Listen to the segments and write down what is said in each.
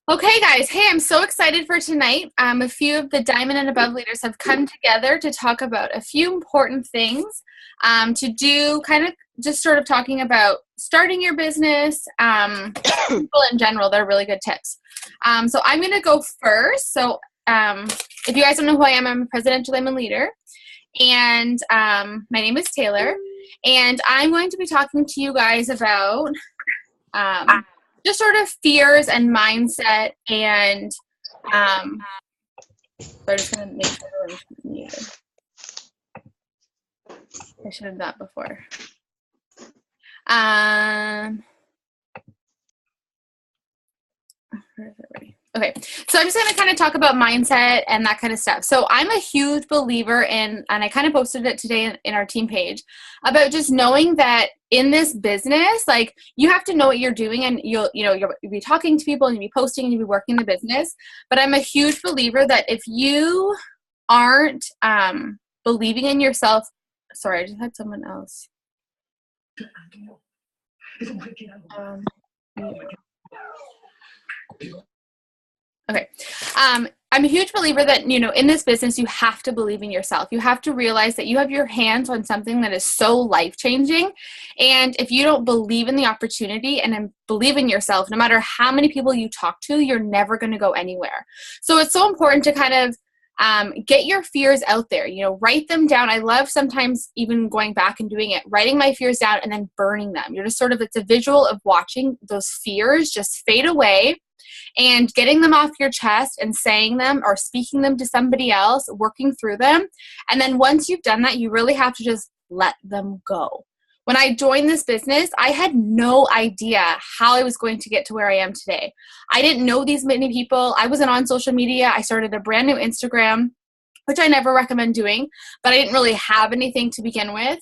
Okay, guys. Hey, I'm so excited for tonight. A few of the Diamond and Above leaders have come together to talk about a few important things to do, kind of just sort of talking about starting your business, people in general. They're really good tips. So I'm going to go first. So if you guys don't know who I am, I'm a Presidential Diamond leader. And my name is Taylor. And I'm going to be talking to you guys about just sort of fears and mindset, and so I'm just going to make sure everyone's muted. I should have done that before. Where is it already? Okay, so I'm just going to kind of talk about mindset and that kind of stuff. So I'm a huge believer in, and I kind of posted it today in our team page, about just knowing that in this business, like, you have to know what you're doing, and you'll be talking to people and you'll be posting and you'll be working the business. But I'm a huge believer that if you aren't believing in yourself, sorry, I just had someone else. Okay. I'm a huge believer that, in this business, you have to believe in yourself. You have to realize that you have your hands on something that is so life-changing. And if you don't believe in the opportunity and then believe in yourself, no matter how many people you talk to, you're never going to go anywhere. So it's so important to kind of get your fears out there, write them down. I love sometimes even going back and doing it, writing my fears down and then burning them. You're just it's a visual of watching those fears just fade away and getting them off your chest and saying them or speaking them to somebody else, working through them. And then once you've done that, you really have to just let them go. When I joined this business, I had no idea how I was going to get to where I am today. I didn't know these many people. I wasn't on social media. I started a brand new Instagram, which I never recommend doing, but I didn't really have anything to begin with.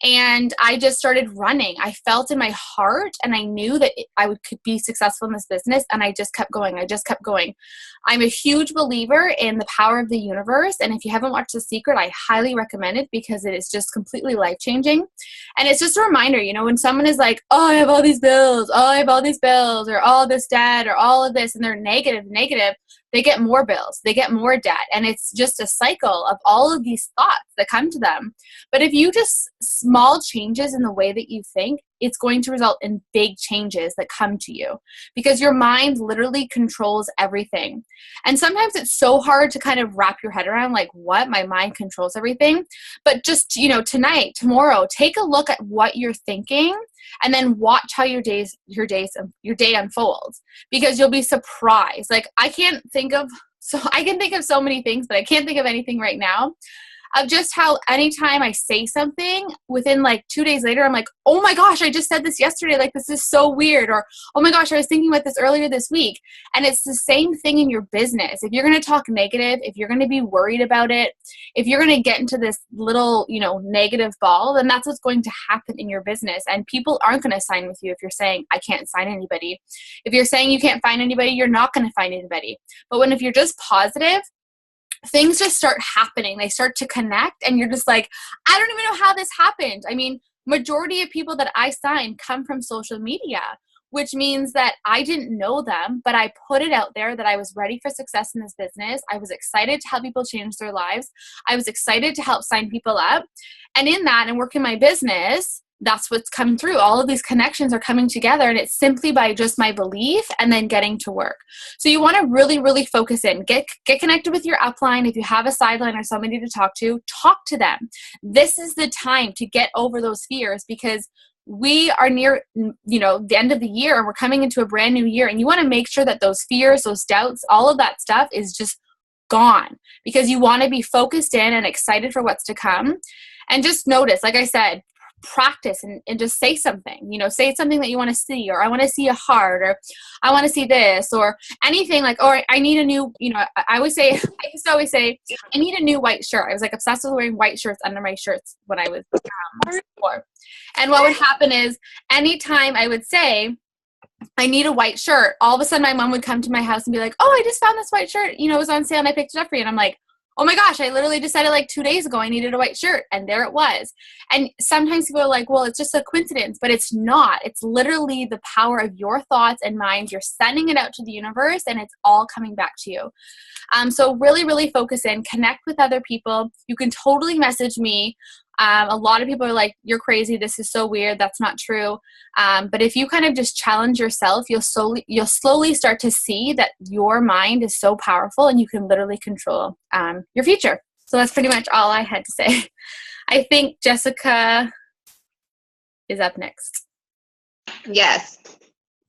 And I just started running. I felt in my heart, and I knew that could be successful in this business, and I just kept going. I'm a huge believer in the power of the universe, and if you haven't watched The Secret, I highly recommend it because it is just completely life-changing. And it's just a reminder, when someone is like, oh, I have all these bills, or all this debt, or all of this, and they're negative, they get more bills, they get more debt, and it's just a cycle of all of these thoughts that come to them. But if you just small changes in the way that you think, it's going to result in big changes that come to you, because your mind literally controls everything. And sometimes it's so hard to kind of wrap your head around, like, what? My mind controls everything. But just, tonight, tomorrow, take a look at what you're thinking and then watch how your day unfolds, because you'll be surprised. Like, I can think of so many things, but I can't think of anything right now, of just how anytime I say something, within like 2 days later, I'm like, oh my gosh, I just said this yesterday. Like, this is so weird. Or, oh my gosh, I was thinking about this earlier this week. And it's the same thing in your business. If you're going to talk negative, if you're going to be worried about it, if you're going to get into this little, negative ball, then that's what's going to happen in your business. And people aren't going to sign with you if you're saying, I can't sign anybody. If you're saying you can't find anybody, you're not going to find anybody. But if you're just positive, things just start happening. They start to connect, and you're just like, I don't even know how this happened. I mean, majority of people that I sign come from social media, which means that I didn't know them, but I put it out there that I was ready for success in this business. I was excited to help people change their lives. I was excited to help sign people up. And in that, and working my business, that's what's coming through. All of these connections are coming together, and it's simply by just my belief and then getting to work. So you want to really, really focus in. Get connected with your upline. If you have a sideline or somebody to talk to them. This is the time to get over those fears, because we are near, the end of the year, and we're coming into a brand new year, and you want to make sure that those fears, those doubts, all of that stuff is just gone, because you want to be focused in and excited for what's to come. And just notice, like I said, practice and just say something, say something that you want to see, or I want to see a heart, or I want to see this, or anything, like, or I need a new, I used to always say, I need a new white shirt. I was like obsessed with wearing white shirts under my shirts when I was before. And what would happen is, anytime I would say, I need a white shirt, all of a sudden my mom would come to my house and be like, oh, I just found this white shirt, it was on sale and I picked it up for you. And I'm like, oh my gosh, I literally decided like 2 days ago I needed a white shirt, and there it was. And sometimes people are like, well, it's just a coincidence, but it's not. It's literally the power of your thoughts and minds. You're sending it out to the universe, and it's all coming back to you. So really, really focus in, connect with other people. You can totally message me. A lot of people are like, you're crazy. This is so weird. That's not true. But if you kind of just challenge yourself, you'll slowly start to see that your mind is so powerful and you can literally control your future. So that's pretty much all I had to say. I think Jessica is up next. Yes.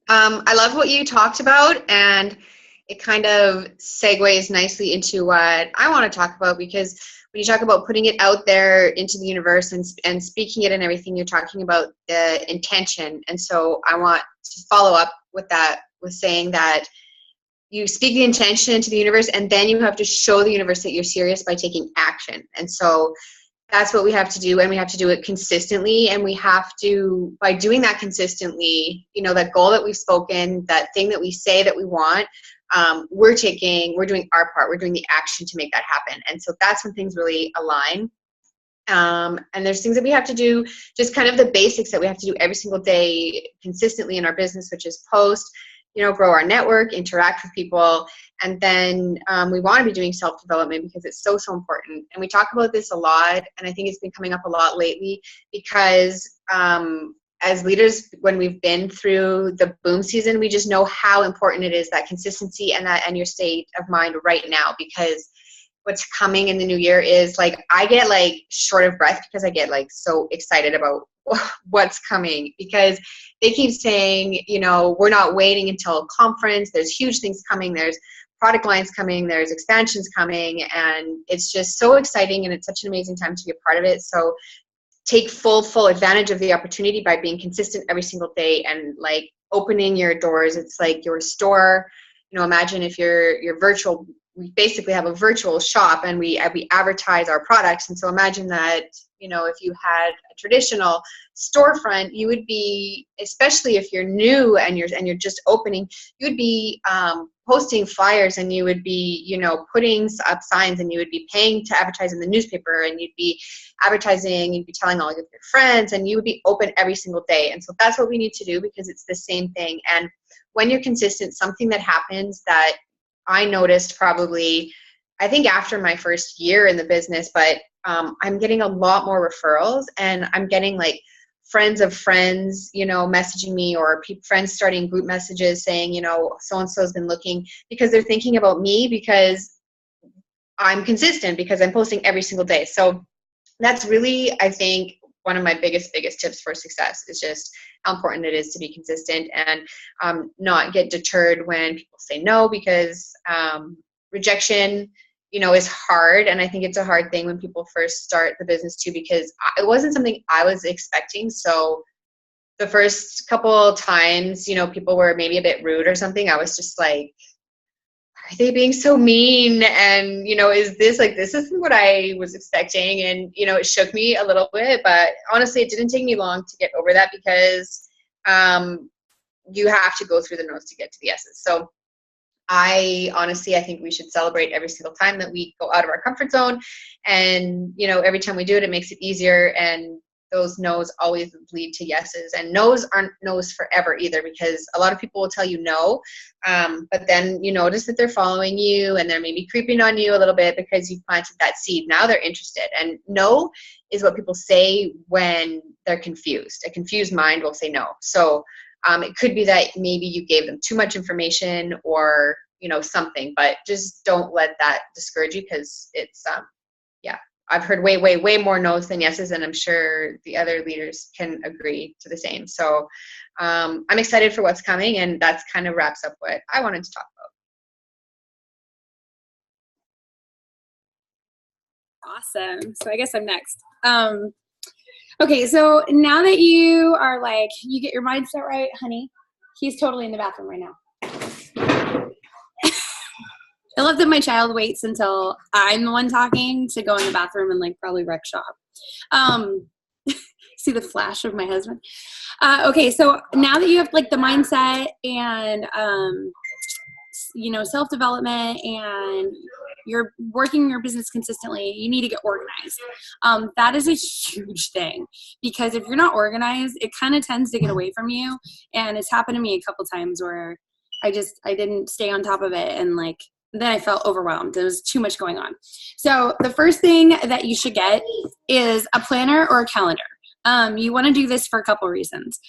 I love what you talked about, and it kind of segues nicely into what I want to talk about, because when you talk about putting it out there into the universe and speaking it and everything, you're talking about the intention. And so I want to follow up with that, with saying that you speak the intention into the universe, and then you have to show the universe that you're serious by taking action. And so that's what we have to do, and we have to do it consistently. And we have to, by doing that consistently, that goal that we've spoken, that thing that we say that we want, we're doing our part. We're doing the action to make that happen. And so that's when things really align. And there's things that we have to do, just kind of the basics that we have to do every single day consistently in our business, which is post, grow our network, interact with people. And then we want to be doing self-development, because it's so, so important. And we talk about this a lot, and I think it's been coming up a lot lately, because as leaders, when we've been through the boom season, we just know how important it is, that consistency and your state of mind right now. Because what's coming in the new year is like, I get like short of breath, because I get like so excited about what's coming, because they keep saying, we're not waiting until conference. There's huge things coming. There's product lines coming. There's expansions coming. And it's just so exciting. And it's such an amazing time to be a part of it. So take full advantage of the opportunity by being consistent every single day and like opening your doors. It's like your store. Imagine if you're virtual. We basically have a virtual shop, and we advertise our products. And so imagine that, if you had a traditional storefront, you would be, especially if you're new and you're just opening, you would be posting flyers, and you would be, putting up signs, and you would be paying to advertise in the newspaper, and you'd be advertising, you'd be telling all of your friends, and you would be open every single day. And so that's what we need to do, because it's the same thing. And when you're consistent, something that happens that I noticed probably, I think after my first year in the business, but I'm getting a lot more referrals, and I'm getting like friends of friends, messaging me, or friends starting group messages saying, so-and-so has been looking, because they're thinking about me, because I'm consistent, because I'm posting every single day. So that's really, I think, one of my biggest tips for success is just how important it is to be consistent, and not get deterred when people say no, because rejection, is hard. And I think it's a hard thing when people first start the business too, because it wasn't something I was expecting. So the first couple times, people were maybe a bit rude or something, I was just like, are they being so mean? And, is this isn't what I was expecting. And, it shook me a little bit, but honestly, it didn't take me long to get over that, because you have to go through the no's to get to the yeses. So I think we should celebrate every single time that we go out of our comfort zone. And, every time we do it, it makes it easier. And those no's always lead to yeses. And no's aren't no's forever either, because a lot of people will tell you no, but then you notice that they're following you, and they're maybe creeping on you a little bit, because you planted that seed. Now they're interested. And no is what people say when they're confused. A confused mind will say no. So it could be that maybe you gave them too much information, or something, but just don't let that discourage you, because it's I've heard way more no's than yeses, and I'm sure the other leaders can agree to the same. So I'm excited for what's coming, and that's kind of wraps up what I wanted to talk about. Awesome. So I guess I'm next. Okay, so now that you are like, you get your mindset right, honey, he's totally in the bathroom right now. I love that my child waits until I'm the one talking to go in the bathroom and like probably wreck shop. See the flash of my husband. Okay, so now that you have like the mindset and self-development, and you're working your business consistently, you need to get organized. That is a huge thing, because if you're not organized, it kind of tends to get away from you. And it's happened to me a couple times where I didn't stay on top of it, and like then I felt overwhelmed. There was too much going on. So the first thing that you should get is a planner or a calendar. You want to do this for a couple reasons.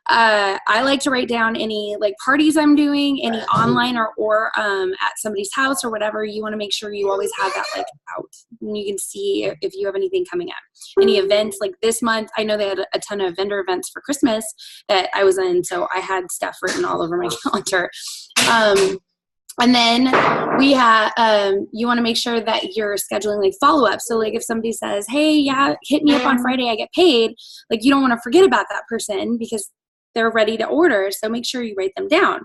I like to write down any like parties I'm doing, any online or at somebody's house or whatever. You want to make sure you always have that like out, and you can see if you have anything coming up. Any events like this month, I know they had a ton of vendor events for Christmas that I was in, so I had stuff written all over my calendar. And then we have, you want to make sure that you're scheduling like follow-up. So like if somebody says, hey, yeah, hit me up on Friday, I get paid. Like you don't want to forget about that person because they're ready to order. So make sure you write them down.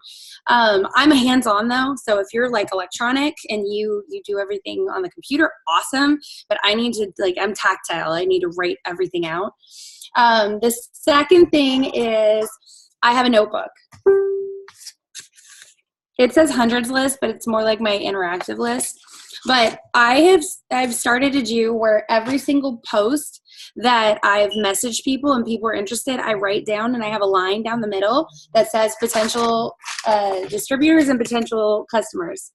I'm a hands-on though. So if you're like electronic and you do everything on the computer, awesome. But I need to I'm tactile. I need to write everything out. The second thing is I have a notebook. It says hundreds list, but it's more like my interactive list. But I've started to do where every single post that I've messaged people and people are interested, I write down, and I have a line down the middle that says potential distributors and potential customers.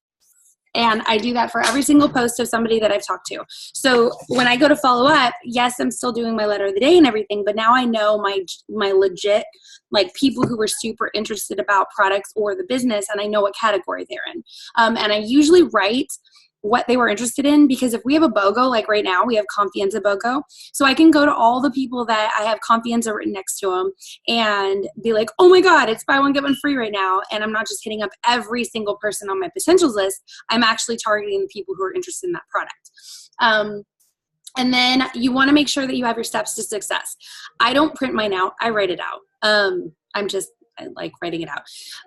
And I do that for every single post of somebody that I've talked to. So when I go to follow up, yes, I'm still doing my letter of the day and everything, but now I know my legit, like people who were super interested about products or the business, and I know what category they're in. And I usually write what they were interested in, because if we have a BOGO, like right now we have Confianza BOGO, so I can go to all the people that I have Confianza written next to them and be like, oh my God, it's buy one, get one free right now. And I'm not just hitting up every single person on my potentials list. I'm actually targeting the people who are interested in that product. And then you want to make sure that you have your steps to success. I don't print mine out. I write it out. I like writing it out,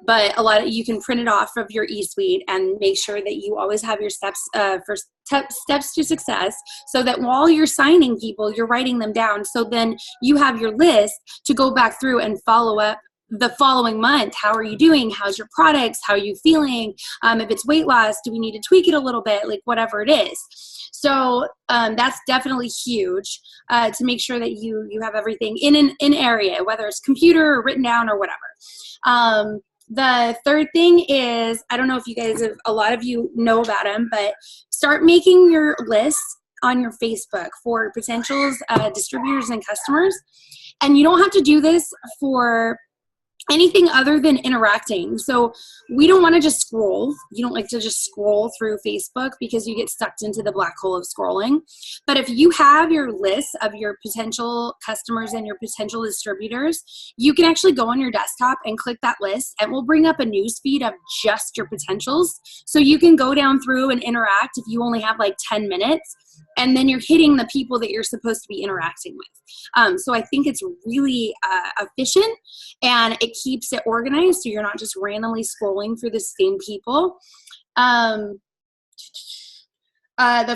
but you can print it off of your eSuite and make sure that you always have your steps for steps to success, so that while you're signing people, you're writing them down. So then you have your list to go back through and follow up the following month. How are you doing? How's your products? How are you feeling? If it's weight loss, do we need to tweak it a little bit? Like whatever it is. So that's definitely huge to make sure that you have everything in an area, whether it's computer or written down or whatever. The third thing is, I don't know if you guys a lot of you know about them, but start making your lists on your Facebook for potentials, distributors, and customers. And you don't have to do this for anything other than interacting. So we don't want to just scroll. You don't like to just scroll through Facebook because you get sucked into the black hole of scrolling. But if you have your list of your potential customers and your potential distributors, you can actually go on your desktop and click that list, and we'll bring up a news feed of just your potentials. So you can go down through and interact if you only have like 10 minutes. And then you're hitting the people that you're supposed to be interacting with. So I think it's really efficient, and it keeps it organized, so you're not just randomly scrolling through the same people. The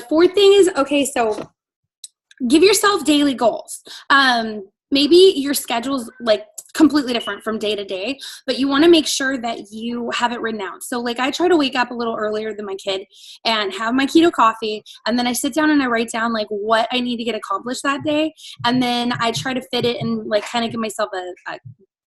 fourth thing is, okay, so give yourself daily goals. Maybe your schedule's like completely different from day to day, but you want to make sure that you have it written out. So like I try to wake up a little earlier than my kid and have my keto coffee, and then I sit down and I write down like what I need to get accomplished that day, and then I try to fit it and like kind of give myself a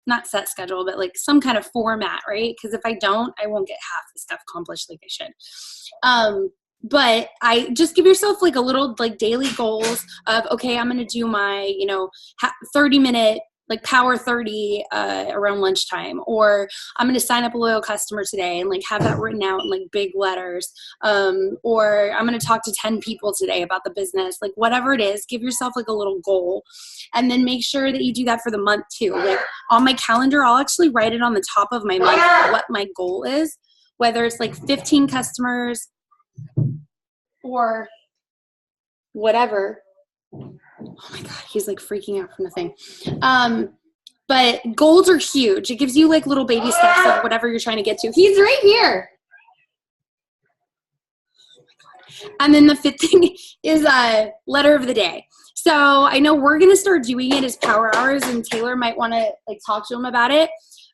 not set schedule, but like some kind of format, right? Because if I don't, I won't get half the stuff accomplished like I should. But I just give yourself like a little like daily goals of, okay, I'm going to do my, 30-minute like power 30 around lunchtime, or I'm going to sign up a loyal customer today and like have that written out in like big letters. Or I'm going to talk to 10 people today about the business, like whatever it is, give yourself like a little goal, and then make sure that you do that for the month too. Like on my calendar, I'll actually write it on the top of my month, what my goal is, whether it's like 15 customers or whatever. Oh my God, he's like freaking out from the thing. But goals are huge. It gives you like little baby steps of whatever you're trying to get to. He's right here. And then the fifth thing is a letter of the day. So I know we're going to start doing it as power hours, and Taylor might want to like talk to him about it,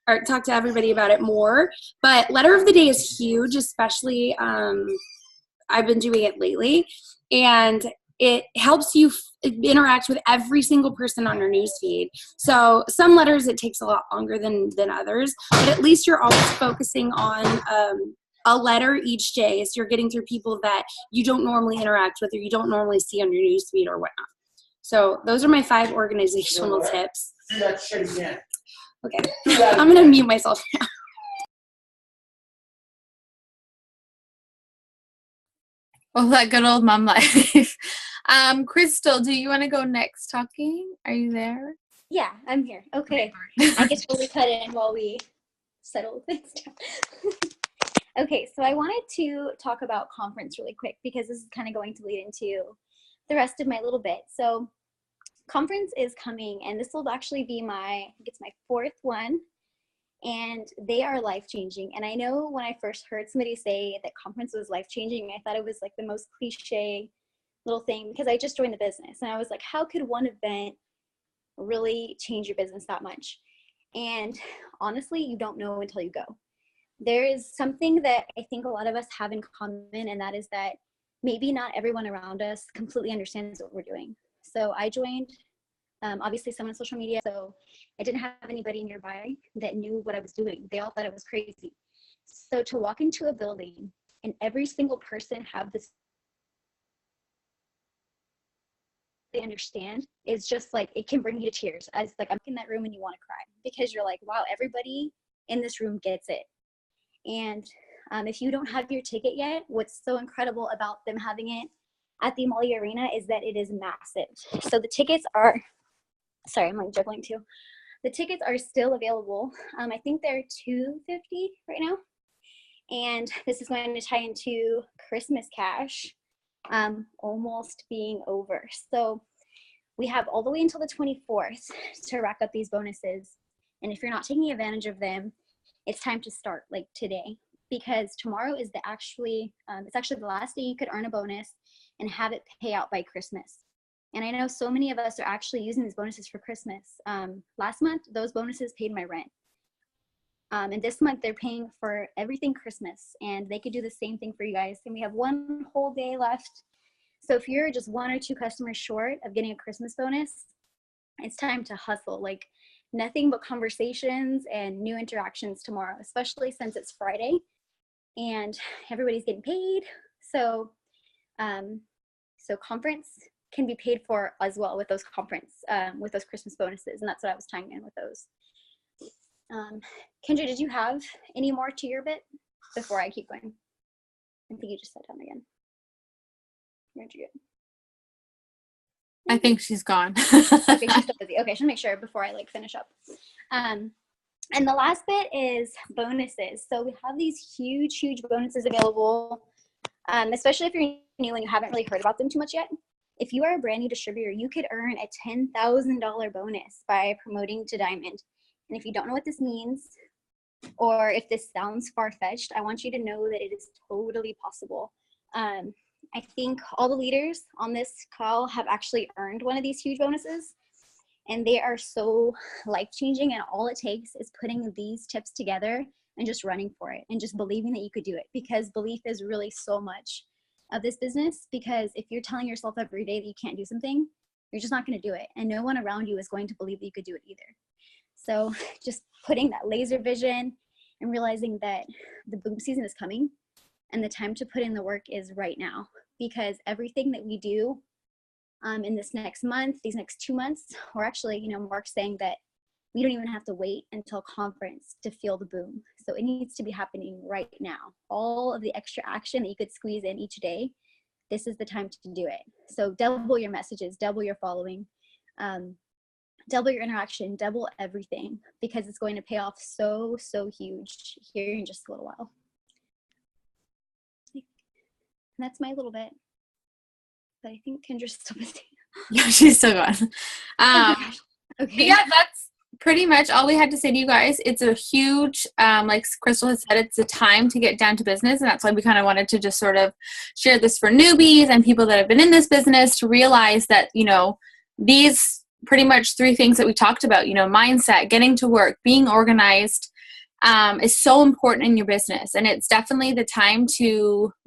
or talk to everybody about it more. But letter of the day is huge, especially I've been doing it lately, and it helps you interact with every single person on your newsfeed. So some letters, it takes a lot longer than others, but at least you're always focusing on a letter each day. So you're getting through people that you don't normally interact with or you don't normally see on your newsfeed or whatnot. So those are my 5 organizational tips. Do that shit again. Okay, I'm going to mute myself now. Oh, that good old mom life. Crystal, do you want to go next talking? Are you there? Yeah, I'm here. Okay. I guess we'll cut in while we settle things down. Okay, so I wanted to talk about conference really quick because this is kind of going to lead into the rest of my little bit. So conference is coming, and this will actually be I think it's my 4th one, and they are life-changing. And I know when I first heard somebody say that conference was life-changing, I thought it was like the most cliche little thing because I just joined the business, and I was like, how could one event really change your business that much? And honestly, you don't know until you go. There is something that I think a lot of us have in common, and that is that maybe not everyone around us completely understands what we're doing. So I joined, obviously someone on social media, so I didn't have anybody nearby that knew what I was doing. They all thought it was crazy. So to walk into a building and every single person have this, they understand, is just like, it can bring you to tears. As like, I'm in that room and you want to cry because you're like, wow, everybody in this room gets it. And if you don't have your ticket yet, what's so incredible about them having it at the Amalie Arena is that it is massive. So the tickets are, sorry, I'm like juggling too. The tickets are still available. I think they're $250 right now. And this is going to tie into Christmas Cash almost being over. So we have all the way until the 24th to rack up these bonuses. And if you're not taking advantage of them, it's time to start like today, because tomorrow is it's actually the last day you could earn a bonus and have it pay out by Christmas. And I know so many of us are actually using these bonuses for Christmas. Last month, those bonuses paid my rent. And this month they're paying for everything Christmas, and they could do the same thing for you guys. And we have 1 whole day left. So if you're just 1 or 2 customers short of getting a Christmas bonus, it's time to hustle. Like, nothing but conversations and new interactions tomorrow, especially since it's Friday and everybody's getting paid. So, so conference can be paid for as well with those with those Christmas bonuses. And that's what I was tying in with those. Kendra, did you have any more to your bit before I keep going? I think you just sat down again. You're good. I think she's gone. Okay, she's still busy. Okay, I should make sure before I like finish up. And the last bit is bonuses. So we have these huge bonuses available, especially if you're new and you haven't really heard about them too much yet. If you are a brand new distributor, you could earn a $10,000 bonus by promoting to Diamond. And if you don't know what this means, or if this sounds far-fetched, I want you to know that it is totally possible. I think all the leaders on this call have actually earned one of these huge bonuses, and they are so life-changing, and all it takes is putting these tips together and just running for it and just believing that you could do it, because belief is really so much of this business. Because if you're telling yourself every day that you can't do something, you're just not going to do it, and no one around you is going to believe that you could do it either. So just putting that laser vision and realizing that the boom season is coming and the time to put in the work is right now, because everything that we do in this next month, these next 2 months, or actually, you know, Mark's saying that we don't even have to wait until conference to feel the boom. So it needs to be happening right now. All of the extra action that you could squeeze in each day, this is the time to do it. So double your messages, double your following, double your interaction, double everything, because it's going to pay off so huge here in just a little while. And that's my little bit. But I think Kendra's still busy. Yeah, she's still gone. Okay. Yeah, that's pretty much all we had to say to you guys. It's a huge, like Crystal has said, it's a time to get down to business. And that's why we kind of wanted to just sort of share this for newbies and people that have been in this business to realize that, you know, these pretty much 3 things that we talked about, you know, mindset, getting to work, being organized, is so important in your business. And it's definitely the time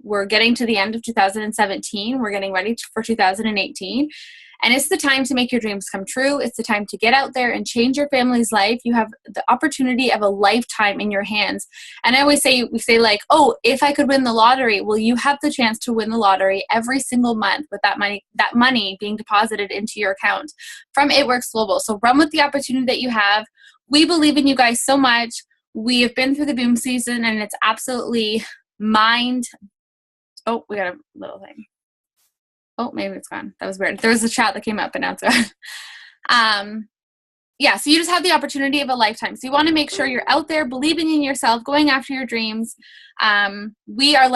we're getting to the end of 2017. We're getting ready for 2018. And it's the time to make your dreams come true. It's the time to get out there and change your family's life. You have the opportunity of a lifetime in your hands. And I always say, we say like, oh, if I could win the lottery, well, you have the chance to win the lottery every single month with that money being deposited into your account from It Works Global. So run with the opportunity that you have. We believe in you guys so much. We have been through the boom season, and it's absolutely Oh, we got a little thing. Oh, maybe it's gone. That was weird. There was a chat that came up, and now it's gone. Yeah, so you just have the opportunity of a lifetime. So you want to make sure you're out there believing in yourself, going after your dreams. We are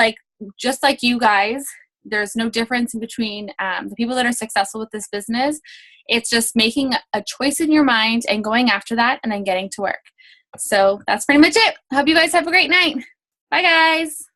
just like you guys. There's no difference in between the people that are successful with this business. It's just making a choice in your mind and going after that and then getting to work. So that's pretty much it. Hope you guys have a great night. Bye, guys.